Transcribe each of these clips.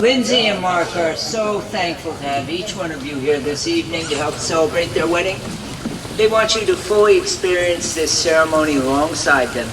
Lindsay and Mark are so thankful to have each one of you here this evening to help celebrate their wedding. They want you to fully experience this ceremony alongside them.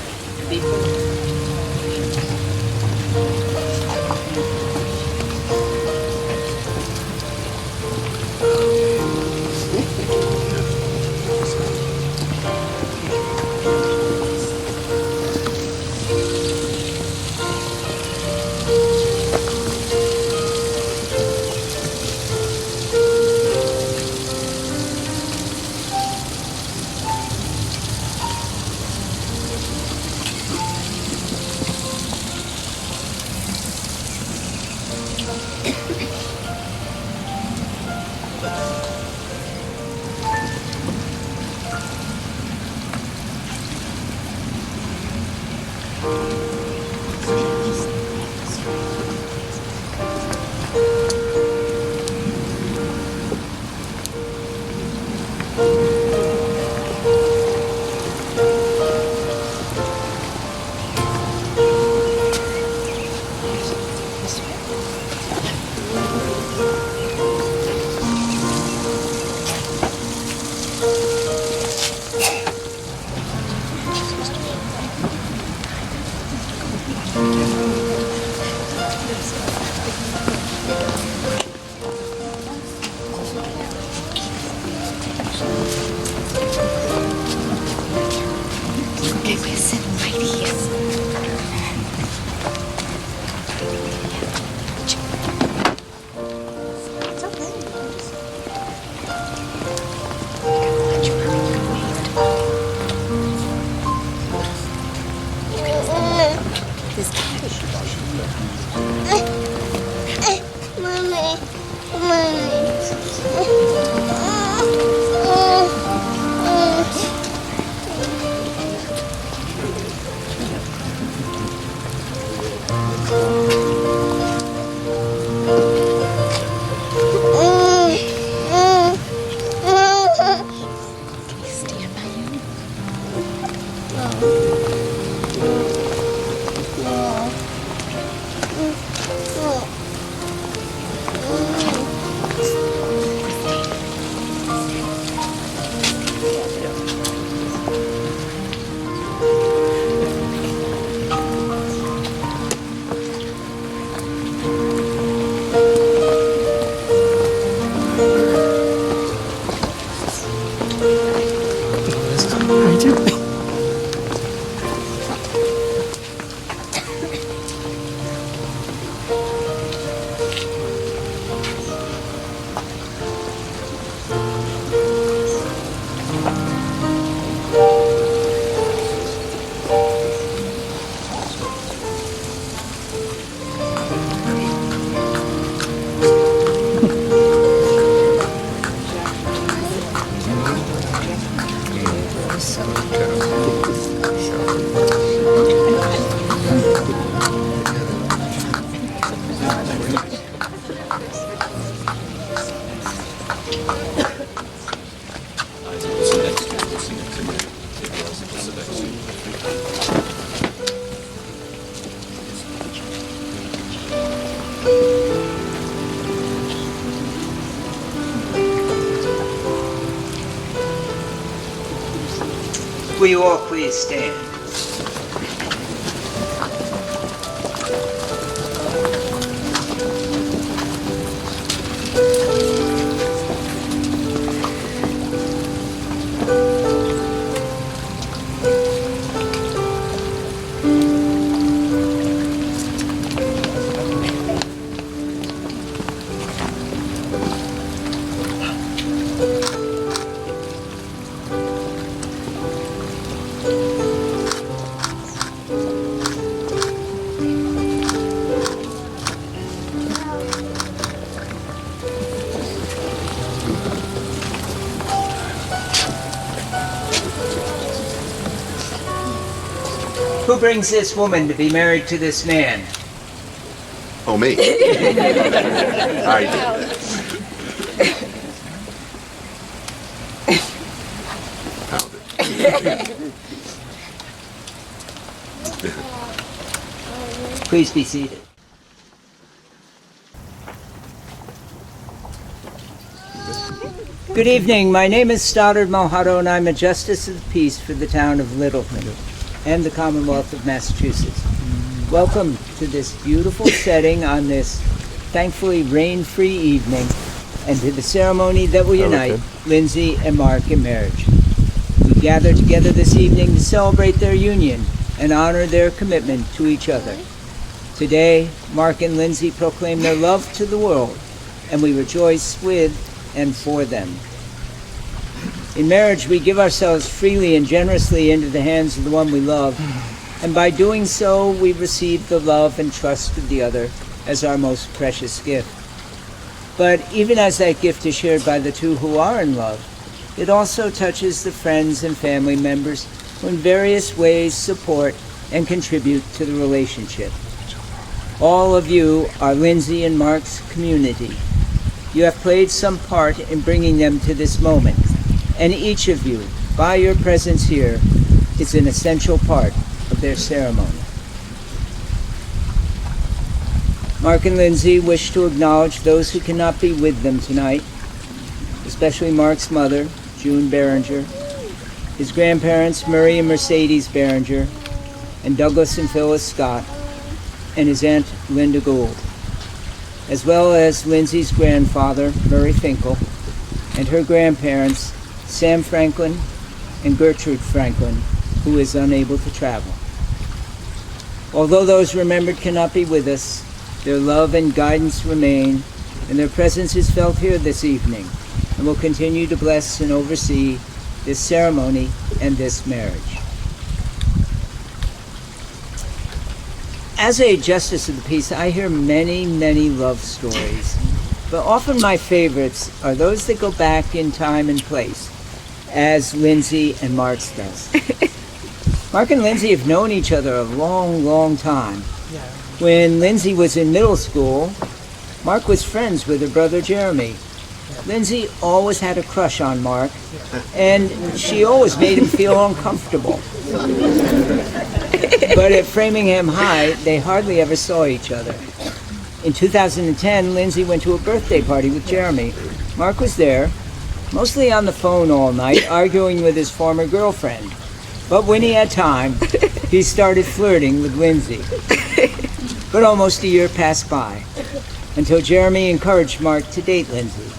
Will you all please stand? Who brings this woman to be married to this man? Oh, me. I did. Found it. Please be seated. Good evening. My name is Stoddard Malhado, and I'm a Justice of the Peace for the town of Littleton and the Commonwealth of Massachusetts. Welcome to this beautiful setting on this thankfully rain-free evening, and to the ceremony that will unite Lindsay and Mark in marriage. We gather together this evening to celebrate their union and honor their commitment to each other. Today, Mark and Lindsay proclaim their love to the world, and we rejoice with and for them. In marriage, we give ourselves freely and generously into the hands of the one we love, and by doing so, we receive the love and trust of the other as our most precious gift. But even as that gift is shared by the two who are in love, it also touches the friends and family members who in various ways support and contribute to the relationship. All of you are Lindsay and Mark's community. You have played some part in bringing them to this moment, and each of you, by your presence here, is an essential part of their ceremony. Mark and Lindsay wish to acknowledge those who cannot be with them tonight, especially Mark's mother, June Berenger, his grandparents, Murray and Mercedes Berenger, and Douglas and Phyllis Scott, and his aunt, Linda Gould, as well as Lindsay's grandfather, Murray Finkel, and her grandparents, Sam Franklin and Gertrude Franklin, who is unable to travel. Although those remembered cannot be with us, their love and guidance remain, and their presence is felt here this evening, and will continue to bless and oversee this ceremony and this marriage. As a Justice of the Peace, I hear many, many love stories, but often my favorites are those that go back in time and place, as Lindsay and Mark's does. Mark and Lindsay have known each other a long, long time. When Lindsay was in middle school, Mark was friends with her brother Jeremy. Lindsay always had a crush on Mark, and she always made him feel uncomfortable. But at Framingham High, they hardly ever saw each other. In 2010, Lindsay went to a birthday party with Jeremy. Mark was there, mostly on the phone all night, arguing with his former girlfriend. But when he had time, he started flirting with Lindsay. But almost a year passed by, until Jeremy encouraged Mark to date Lindsay.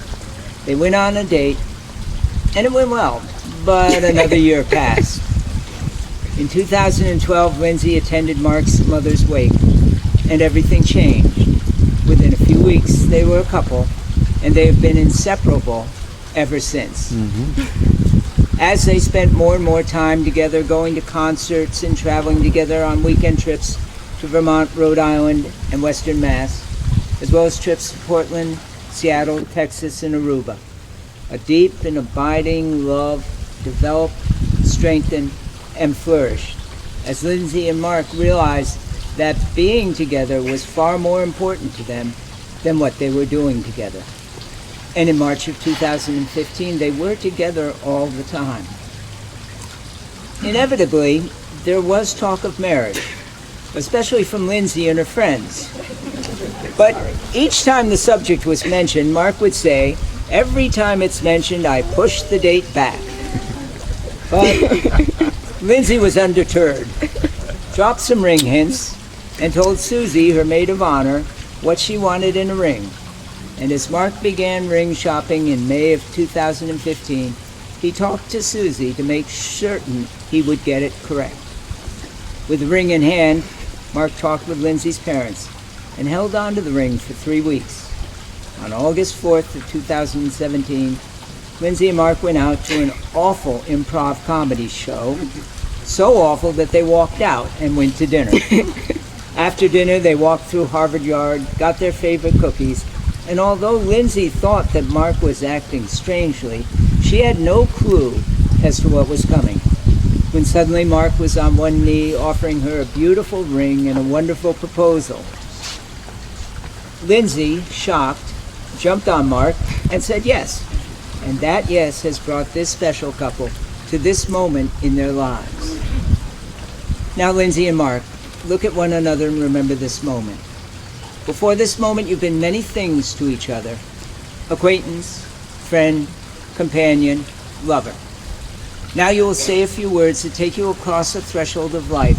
They went on a date, and it went well, but another year passed. In 2012, Lindsay attended Mark's mother's wake, and everything changed. Within a few weeks, they were a couple, and they have been inseparable ever since. As they spent more and more time together, going to concerts and traveling together on weekend trips to Vermont, Rhode Island, and Western Mass, as well as trips to Portland, Seattle, Texas, and Aruba. A deep and abiding love developed, strengthened, and flourished as Lindsay and Mark realized that being together was far more important to them than what they were doing together. And in March of 2015, they were together all the time. Inevitably, there was talk of marriage, especially from Lindsay and her friends. But each time the subject was mentioned, Mark would say, "Every time it's mentioned, I push the date back." But Lindsay was undeterred, dropped some ring hints, and told Susie, her maid of honor, what she wanted in a ring. And as Mark began ring shopping in May of 2015, he talked to Susie to make certain he would get it correct. With the ring in hand, Mark talked with Lindsay's parents and held on to the ring for 3 weeks. On August 4th of 2017, Lindsay and Mark went out to an awful improv comedy show, so awful that they walked out and went to dinner. After dinner, they walked through Harvard Yard, got their favorite cookies, and although Lindsay thought that Mark was acting strangely, she had no clue as to what was coming. When suddenly Mark was on one knee offering her a beautiful ring and a wonderful proposal. Lindsay, shocked, jumped on Mark and said yes. And that yes has brought this special couple to this moment in their lives. Now, Lindsay and Mark, look at one another and remember this moment. Before this moment, you've been many things to each other. Acquaintance, friend, companion, lover. Now you will say a few words to take you across the threshold of life,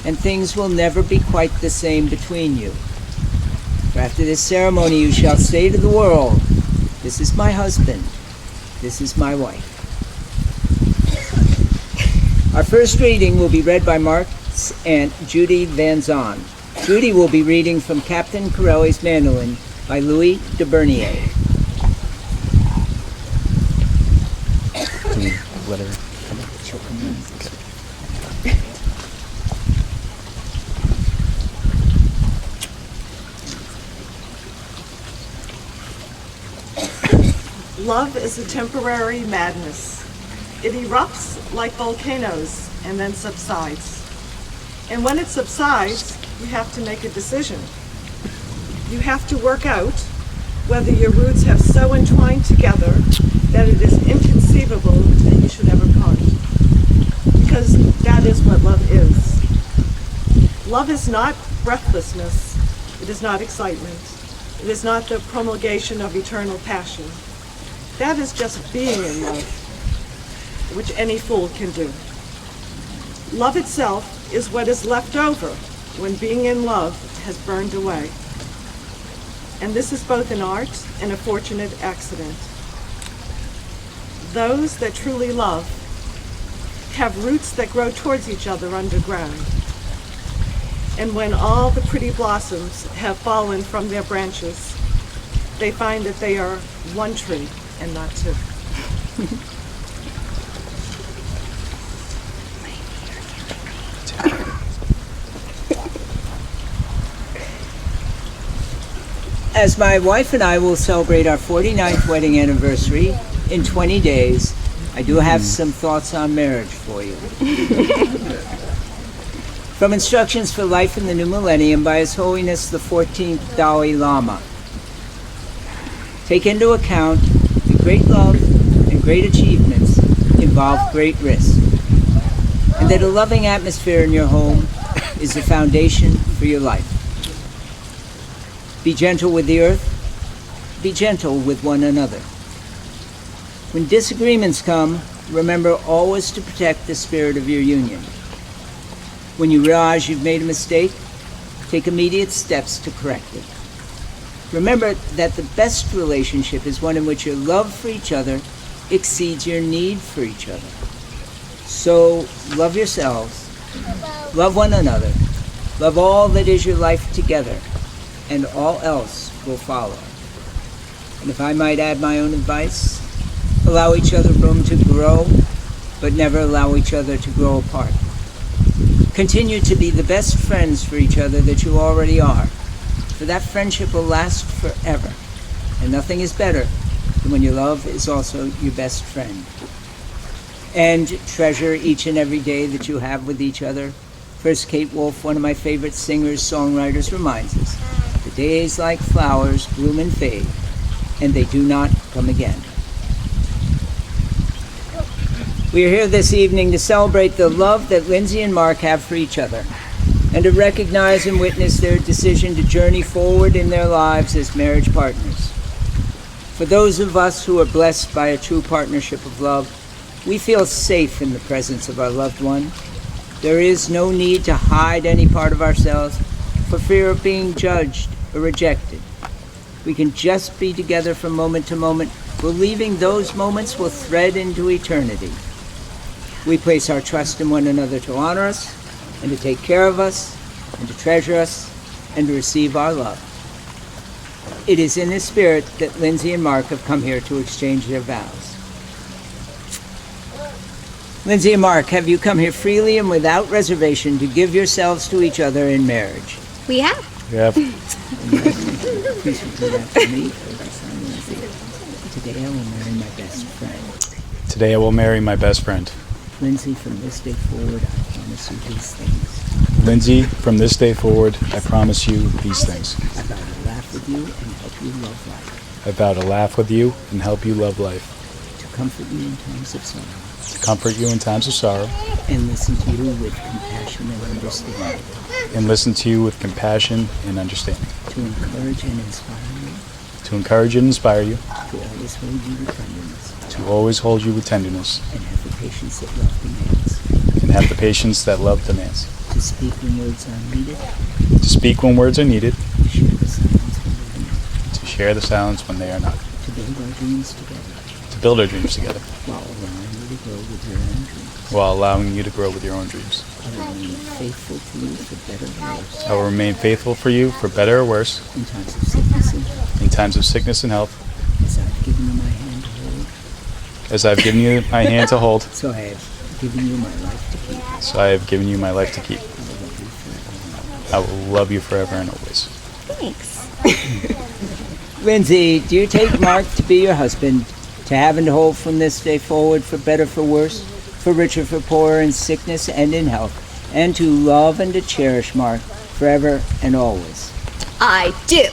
and things will never be quite the same between you. For after this ceremony, you shall say to the world, "This is my husband. This is my wife." Our first reading will be read by Mark's aunt, Judy Van Zon. Judy will be reading from Captain Corelli's Mandolin by Louis de Bernier. Let her. Love is a temporary madness. It erupts like volcanoes and then subsides. And when it subsides, you have to make a decision. You have to work out whether your roots have so entwined together that it is inconceivable that you should ever part. Because that is what love is. Love is not breathlessness. It is not excitement. It is not the promulgation of eternal passion. That is just being in love, which any fool can do. Love itself is what is left over when being in love has burned away. And this is both an art and a fortunate accident. Those that truly love have roots that grow towards each other underground. And when all the pretty blossoms have fallen from their branches, they find that they are one tree and not two. As my wife and I will celebrate our 49th wedding anniversary in 20 days, I do have some thoughts on marriage for you. From Instructions for Life in the New Millennium by His Holiness the 14th Dalai Lama. Take into account that great love and great achievements involve great risk, and that a loving atmosphere in your home is the foundation for your life. Be gentle with the earth. Be gentle with one another. When disagreements come, remember always to protect the spirit of your union. When you realize you've made a mistake, take immediate steps to correct it. Remember that the best relationship is one in which your love for each other exceeds your need for each other. So love yourselves, love one another, love all that is your life together, and all else will follow. And if I might add my own advice, allow each other room to grow, but never allow each other to grow apart. Continue to be the best friends for each other that you already are, for that friendship will last forever. And nothing is better than when your love is also your best friend. And treasure each and every day that you have with each other. First, Kate Wolf, one of my favorite singers, songwriters, reminds us, the days like flowers bloom and fade, and they do not come again. We are here this evening to celebrate the love that Lindsay and Mark have for each other, and to recognize and witness their decision to journey forward in their lives as marriage partners. For those of us who are blessed by a true partnership of love, we feel safe in the presence of our loved one. There is no need to hide any part of ourselves for fear of being judged or rejected. We can just be together from moment to moment, believing those moments will thread into eternity. We place our trust in one another to honor us, and to take care of us, and to treasure us, and to receive our love. It is in this spirit that Lindsay and Mark have come here to exchange their vows. Lindsay and Mark, have you come here freely and without reservation to give yourselves to each other in marriage? We have. Yep. Please repeat after me. Today I will marry my best friend. Today I will marry my best friend. Lindsay, from this day forward, I promise you these things. Lindsay, from this day forward, I promise you these things. I vow to laugh laugh with you and help you love life. I vow to laugh with you and help you love life, To comfort you in times of sorrow. to comfort you in times of sorrow, And listen to you with compassion and understanding. and listen to you with compassion and understanding. To encourage and inspire you. To encourage and inspire you, To always hold you with tenderness. to always hold you with tenderness, And have the patience that love demands. and have the patience that love demands. To speak when words are needed. To speak when words are needed, To share the silence when they are not. to share the silence when they are not. To build our dreams together. To build our dreams together, While allowing you to grow with your own dreams. while allowing you to grow with your own dreams. I will remain faithful to you for better or worse. I will remain faithful for you for better or worse, In times of sickness and health. in times of sickness and health, As I've given you my hand to hold. as I've given you my hand to hold, So I have given you my life to keep. so I have given you my life to keep. I will love you forever and always. I will love you forever and always. Thanks. Lindsay, do you take Mark to be your husband, to have and to hold from this day forward, for better, for worse, for richer, for poorer, in sickness and in health, and to love and to cherish Mark forever and always? I do.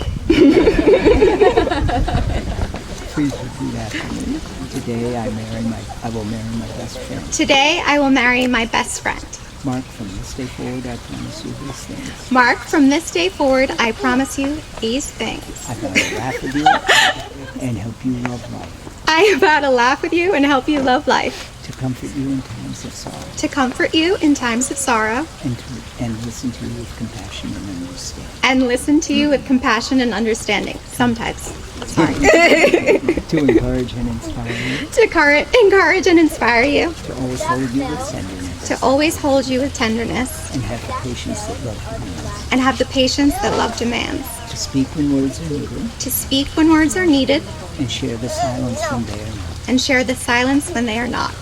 Please repeat after me. Today I will marry my best friend. Today I will marry my best friend. Mark, from this day forward, I promise you these things. Mark, from this day forward, I promise you these things. I vow to laugh with you and help you love life. I vow to laugh with you and help you love life. To comfort you in times of sorrow. To comfort you in times of sorrow. And listen to you with compassion and understanding. And listen to you with compassion and understanding. Sometimes. Sorry. To encourage and inspire you. To encourage and inspire you. To always hold you with tenderness. To always hold you with tenderness. And have the patience that love demands. And have the patience that love demands. To speak when words are needed. To speak when words are needed. And share the silence when they are not. And share the silence when they are not.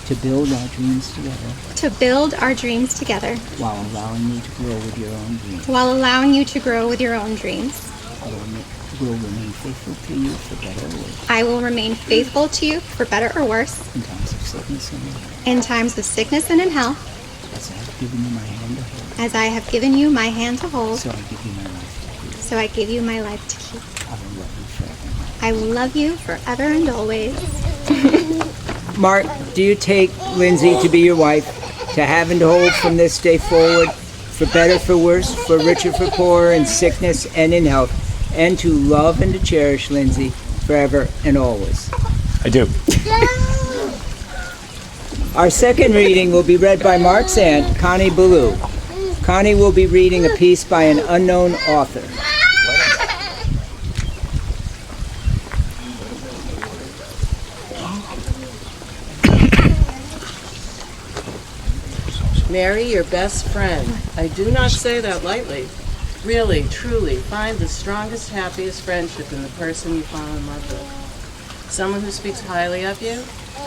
To build our dreams together. To build our dreams together. While allowing you to grow with your own dreams. While allowing you to grow with your own dreams. I will remain faithful to you for better or worse. I will remain faithful to you for better or worse. In times of sickness and in health. In times of sickness and in health. As I have given you my hand to hold. As I have given you my hand to hold. So I give you my life to keep. So I give you my life to keep. I will love you forever. I will love you forever and always. Mark, do you take Lindsay to be your wife, to have and to hold from this day forward, for better, for worse, for richer, for poorer, in sickness and in health, and to love and to cherish Lindsay forever and always? I do. Our second reading will be read by Mark's aunt, Connie Ballou. Connie will be reading a piece by an unknown author. Marry your best friend. I do not say that lightly. Really, truly, find the strongest, happiest friendship in the person you fall in love with. Someone who speaks highly of you,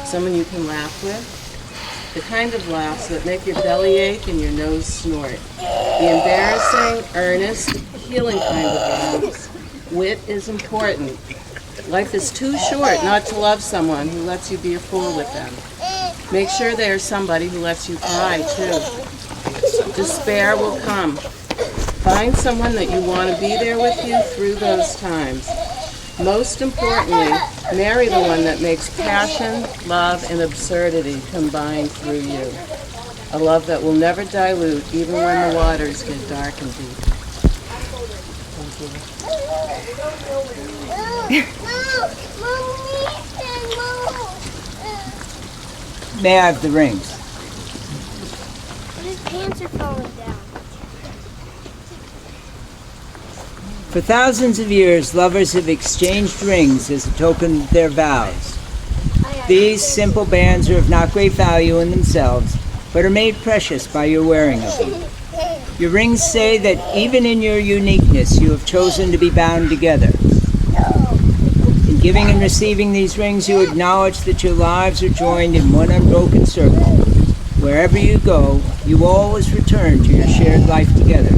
someone you can laugh with, the kind of laughs that make your belly ache and your nose snort. The embarrassing, earnest, healing kind of laughs. Wit is important. Life is too short not to love someone who lets you be a fool with them. Make sure they are somebody who lets you cry, too. Despair will come. Find someone that you want to be there with you through those times. Most importantly, marry the one that makes passion, love, and absurdity combine through you. A love that will never dilute even when the waters get dark and deep. May I have the rings? His pants are falling down. For thousands of years, lovers have exchanged rings as a token of their vows. These simple bands are of not great value in themselves, but are made precious by your wearing of them. Your rings say that even in your uniqueness, you have chosen to be bound together. In giving and receiving these rings, you acknowledge that your lives are joined in one unbroken circle. Wherever you go, you always return to your shared life together.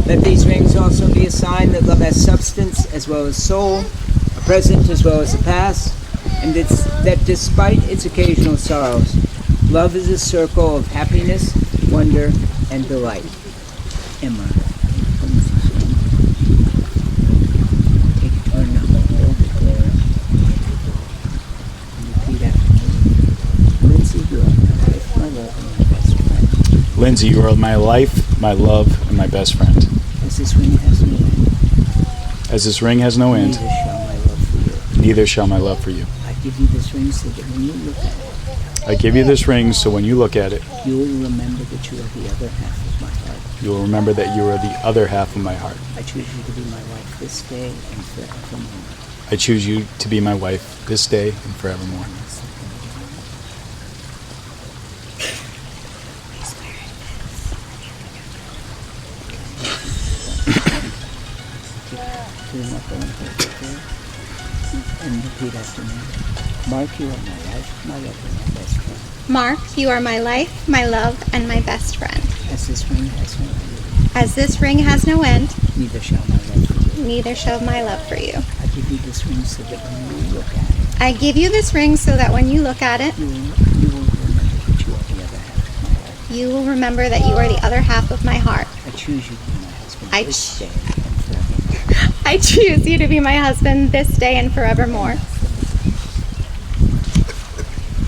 Let these rings also be a sign that love has substance as well as soul, a present as well as a past, and that despite its occasional sorrows, love is a circle of happiness, wonder, and delight. Emma. Lindsay, you are my life, my love, and my best friend. As this ring has no end, As this ring has no end, neither shall my love for you. neither shall my love for you. I give you this ring so that when you look at it, I give you this ring so when you look at it, you will remember that you are the other half of my heart. you will remember that you are the other half of my heart. I choose you to be my wife this day and forevermore. I choose you to be my wife this day and forevermore. And repeat after me. Mark, you are my life, my love, and my best friend. Mark, you are my life, my love, and my best friend. As this ring has no end, As this ring has no end, neither shall my love for you. neither shall my love for you. I give you this ring so that when you look at it, I give you this ring so that when you look at it, you will remember that you are the other half of my heart. you will remember that you are the other half of my heart. I choose you to be my husband I this ch- day and forevermore. I choose you to be my husband this day and forevermore.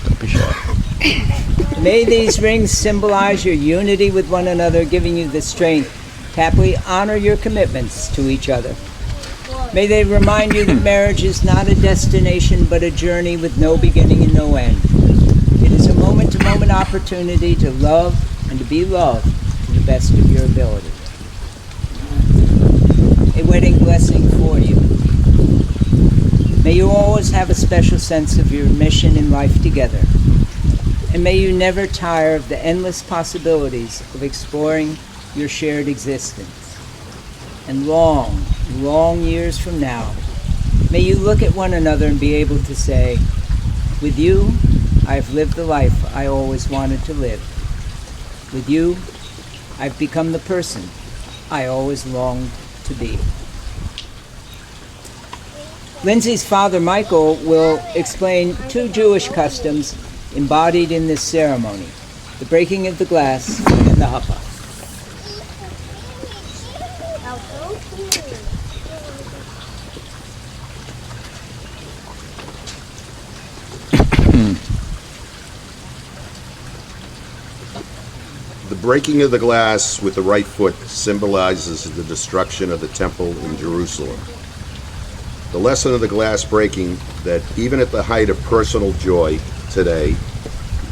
Don't be shy. May these rings symbolize your unity with one another, giving you the strength to happily honor your commitments to each other. May they remind you that marriage is not a destination but a journey with no beginning and no end. It is a moment-to-moment opportunity to love and to be loved to the best of your ability. A wedding blessing for you. May you always have a special sense of your mission in life together. And may you never tire of the endless possibilities of exploring your shared existence. And long, long years from now, may you look at one another and be able to say, with you, I've lived the life I always wanted to live. With you, I've become the person I always longed to be. Lindsay's father, Michael, will explain two Jewish customs embodied in this ceremony: the breaking of the glass and the huppah. The breaking of the glass with the right foot symbolizes the destruction of the temple in Jerusalem. The lesson of the glass breaking, that even at the height of personal joy today,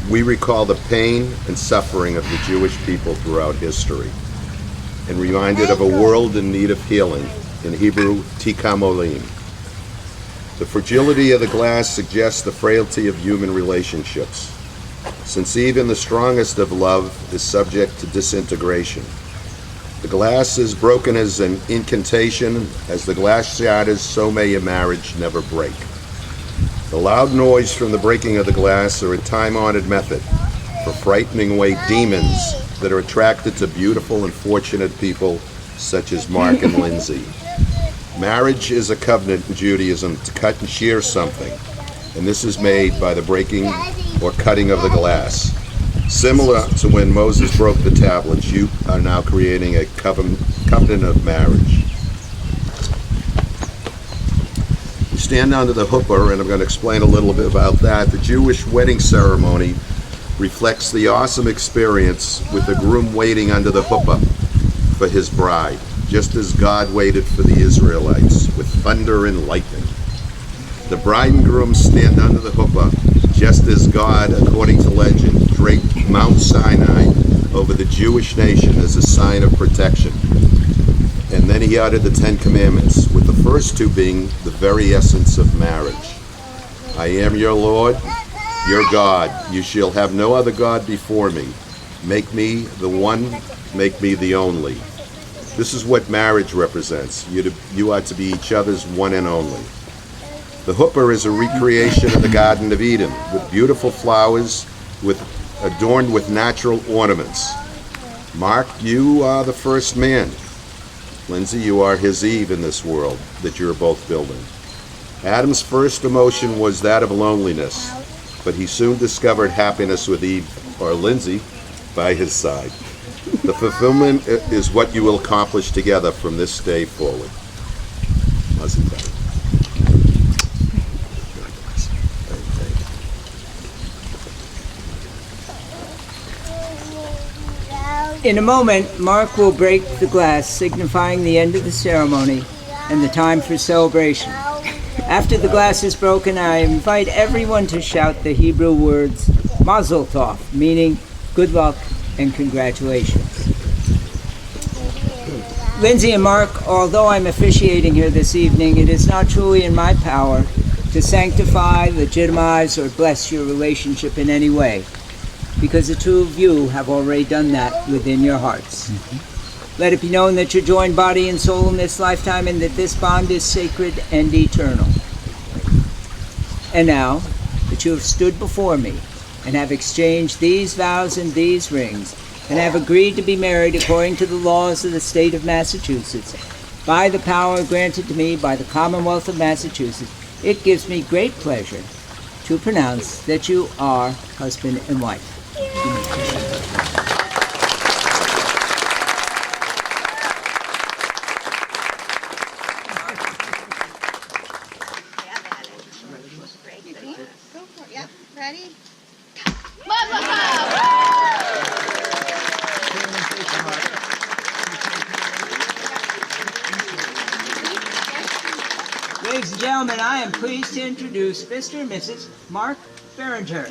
we recall the pain and suffering of the Jewish people throughout history, and reminded of a world in need of healing, in Hebrew, tikam olim. The fragility of the glass suggests the frailty of human relationships, since even the strongest of love is subject to disintegration. The glass is broken as an incantation. As the glass shatters, so may a marriage never break. The loud noise from the breaking of the glass are a time-honored method for frightening away demons that are attracted to beautiful and fortunate people such as Mark and Lindsay. Marriage is a covenant in Judaism to cut and shear something, and this is made by the breaking or cutting of the glass. Similar to when Moses broke the tablets, you are now creating a covenant of marriage. You stand under the huppah, and I'm going to explain a little bit about that. The Jewish wedding ceremony reflects the awesome experience with the groom waiting under the huppah for his bride, just as God waited for the Israelites with thunder and lightning. The bride and groom stand under the huppah, just as God, according to legend, draped Mount Sinai over the Jewish nation as a sign of protection. And then he uttered the Ten Commandments, with the first two being the very essence of marriage. I am your Lord, your God. You shall have no other God before me. Make me the one, make me the only. This is what marriage represents. You are to be each other's one and only. The huppah is a recreation of the Garden of Eden, with beautiful flowers adorned with natural ornaments. Mark, you are the first man. Lindsay, you are his Eve in this world that you're both building. Adam's first emotion was that of loneliness, but he soon discovered happiness with Eve, or Lindsay, by his side. The fulfillment is what you will accomplish together from this day forward. In a moment, Mark will break the glass, signifying the end of the ceremony and the time for celebration. After the glass is broken, I invite everyone to shout the Hebrew words Mazel Tov, meaning good luck and congratulations. Lindsay and Mark, although I'm officiating here this evening, it is not truly in my power to sanctify, legitimize, or bless your relationship in any way, because the two of you have already done that within your hearts. Let it be known that you're joined body and soul in this lifetime, and that this bond is sacred and eternal. And now that you have stood before me and have exchanged these vows and these rings, and have agreed to be married according to the laws of the state of Massachusetts, by the power granted to me by the Commonwealth of Massachusetts, it gives me great pleasure to pronounce that you are husband and wife. Yep, ready? Ladies and gentlemen, I am pleased to introduce Mr. and Mrs. Mark Berenger.